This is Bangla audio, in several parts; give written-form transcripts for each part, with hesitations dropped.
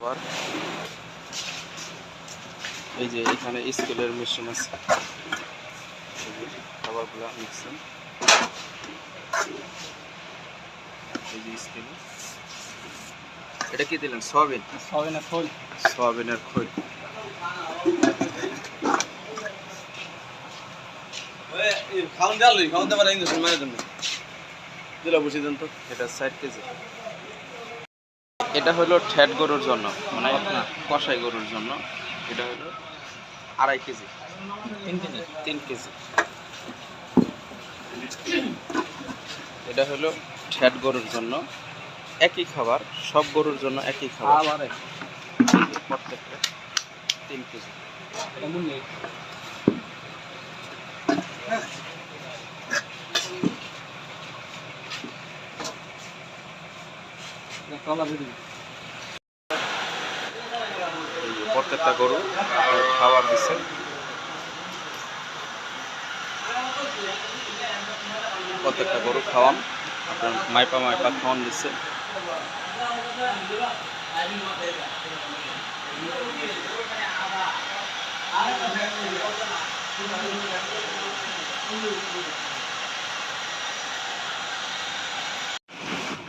আবার এই যে এখানে স্কুলের মেশিন আছে, খাবারগুলো মিক্সিং। এই যে স্কুল, এটা কি দিলেন? সয়াবিন, সয়াবিনের খোল। সয়াবিনের খোল। এটা 60 কেজি। এটা হলো ঠ্যাট গরুর জন্য, মানে কষাই গরুর জন্য। এটা হলো 2.5 কেজি, 3 কেজি। এটা হলো ঠ্যাট গরুর জন্য, একই খাবার, সব গরুর জন্য একই খাবার। প্রত্যেকটা 3 কেজি। প্রত্যেকটা গরু খাবার দিচ্ছে। প্রত্যেকটা গরু খাওয়ান, আপনার মাইপা খাওয়ান দিচ্ছে।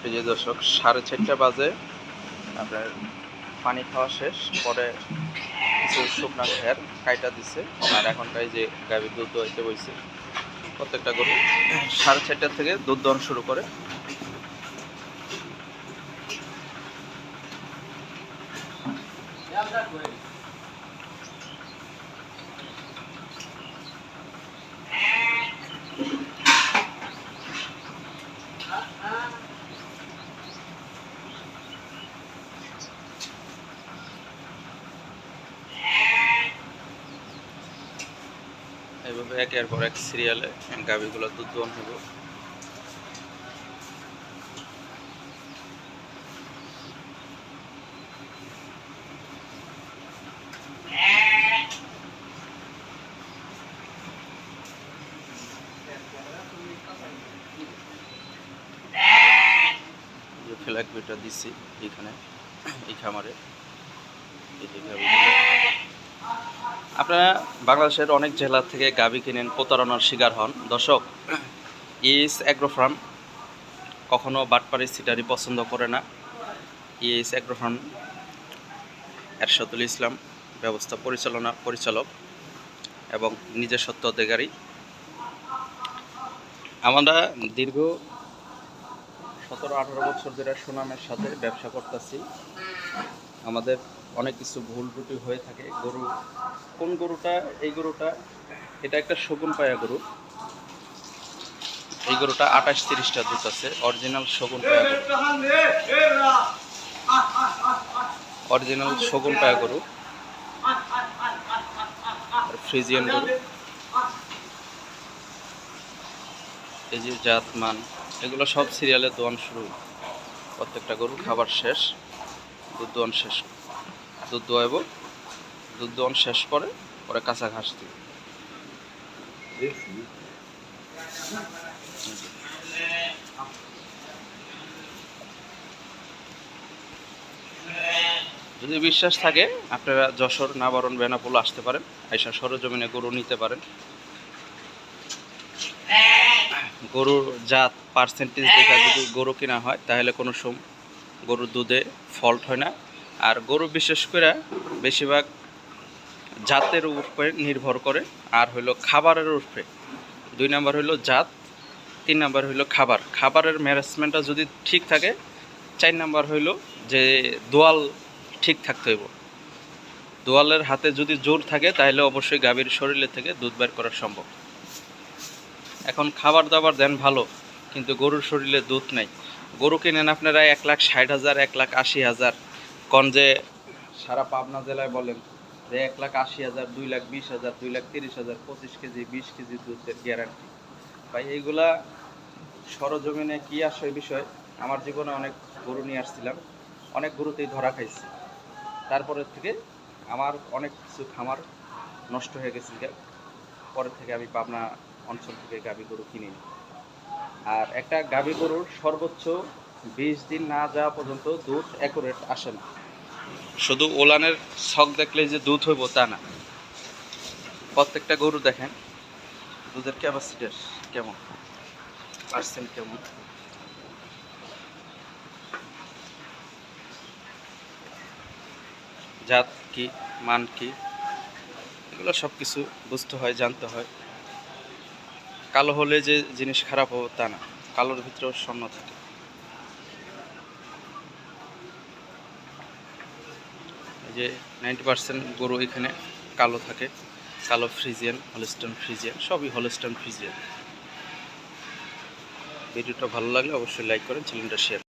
এই যে দর্শক, 4:30 বাজে আপনার পানি খাওয়া শেষ, পরে কিছু শুকনা খের কাইটা দিচ্ছে। আর এখনটাই যে গাভীর দুধ দোয়াইতে বইছে। প্রত্যেকটা গরু 4:30 থেকে দুধ দহন শুরু করে। এইভাবে একের পর এক সিরিয়ালে গাভীগুলো দুধ দহন হবে। যে ফ্ল্যাগ বিটা দিচ্ছি এইখানে, এই খামারে। আপনারা বাংলাদেশের অনেক জেলা থেকে গাভী কিনেন, প্রতারণার শিকার হন। দর্শক, ইএস অ্যাগ্রো ফার্ম কখনো বাটপারি সিটারি পছন্দ করে না। ইএস অ্যাগ্রো ফার্ম এরশাদুল ইসলাম ব্যবস্থা পরিচালক এবং নিজের সত্ত্বাধিকারী। আমরা দীর্ঘ 17-18 বছর ধরে সুনামের সাথে ব্যবসা করতেছি। আমাদের অনেক কিছু ভুল ত্রুটি হয়ে থাকে। গরু কোন গরুটা, এই গরুটা, এটা একটা শগুন পায়া গরু। এই গরুটা 28-30টা দুধ আছে, অরিজিনাল শগুন পায়া গরু। অরিজিনাল শগুন পায়া গরু, ফ্রিজিয়ান গরু। এই যে জাত মান, এগুলো সব সিরিয়ালে দোয়ান শুরু। প্রত্যেকটা গরু খাবার শেষ, দুধ দোয়ান শেষ, দুধ দোয়াইব। দুধ দোয়ান শেষ পরে কাঁচা ঘাস দিব। যদি বিশ্বাস থাকে, আপনারা যশোর, নাবারণ, বেনাপোল আসতে পারেন, আইসা সরজমিনে গরু নিতে পারেন। গরুর জাত পার্সেন্টেজ দেখে যদি গরু কেনা হয়, তাহলে কোনো গরুর দুধে ফল্ট হয় না। আর গরু বিশেষ করে বেশিরভাগ জাতের উপরে নির্ভর করে, আর হইলো খাবারের উপরে। 2 নাম্বার হইলো জাত, 3 নাম্বার হইলো খাবার। খাবারের ম্যানেজমেন্টটা যদি ঠিক থাকে, 4 নাম্বার হইলো যে দোয়াল ঠিক থাকতে হইব। দোয়ালের হাতে যদি জোর থাকে, তাহলে অবশ্যই গাভীর শরীরে থেকে দুধ বের করা সম্ভব। এখন খাবার দাবার দেন ভালো, কিন্তু গরুর শরীরে দুধ নাই। গরু কিনেন আপনারা 1,60,000, 1,80,000, কোন যে সারা পাবনা জেলায় বলেন যে 1,80,000, 2,20,000, 2,30,000, 25 কেজি, 20 কেজি দুধের গ্যারান্টি। ভাই এইগুলা সরজমিনে কি আসে বিষয়। আমার জীবনে অনেক গরু নিয়ে আসছিলাম, অনেক গরুতেই ধরা খাইছি। তারপরের থেকে আমার অনেক কিছু খামার নষ্ট হয়ে গেছে। পরের থেকে আমি পাবনা অঞ্চল থেকে গাভী গরু কিনি। আর একটা গাভী গরুর সর্বোচ্চ 20 দিন না যাওয়া পর্যন্ত দুধ অ্যাকুরেট আসে না। শুধু ওলানের ছক দেখলে যে দুধ হইব তা না, প্রত্যেকটা গরু দেখেন দুধের ক্যাপাসিটি কেমন, পার্সেন্ট কেমন, জাত কি, মান কি, এগুলো সব কিছু বুঝতে হয়, জানতে হয়। কালো হলে যে জিনিস খারাপ হবে তা না, কালোর ভিতরেও স্বর্ণ থাকে। এই যে 90% গরু এখানে কালো থাকে, কালো ফ্রিজিয়ান, হলস্টাইন ফ্রিজিয়ান, সবই হলস্টাইন ফ্রিজিয়ান। ভিডিওটা ভালো লাগলে অবশ্যই লাইক করেন, চ্যানেলটা শেয়ার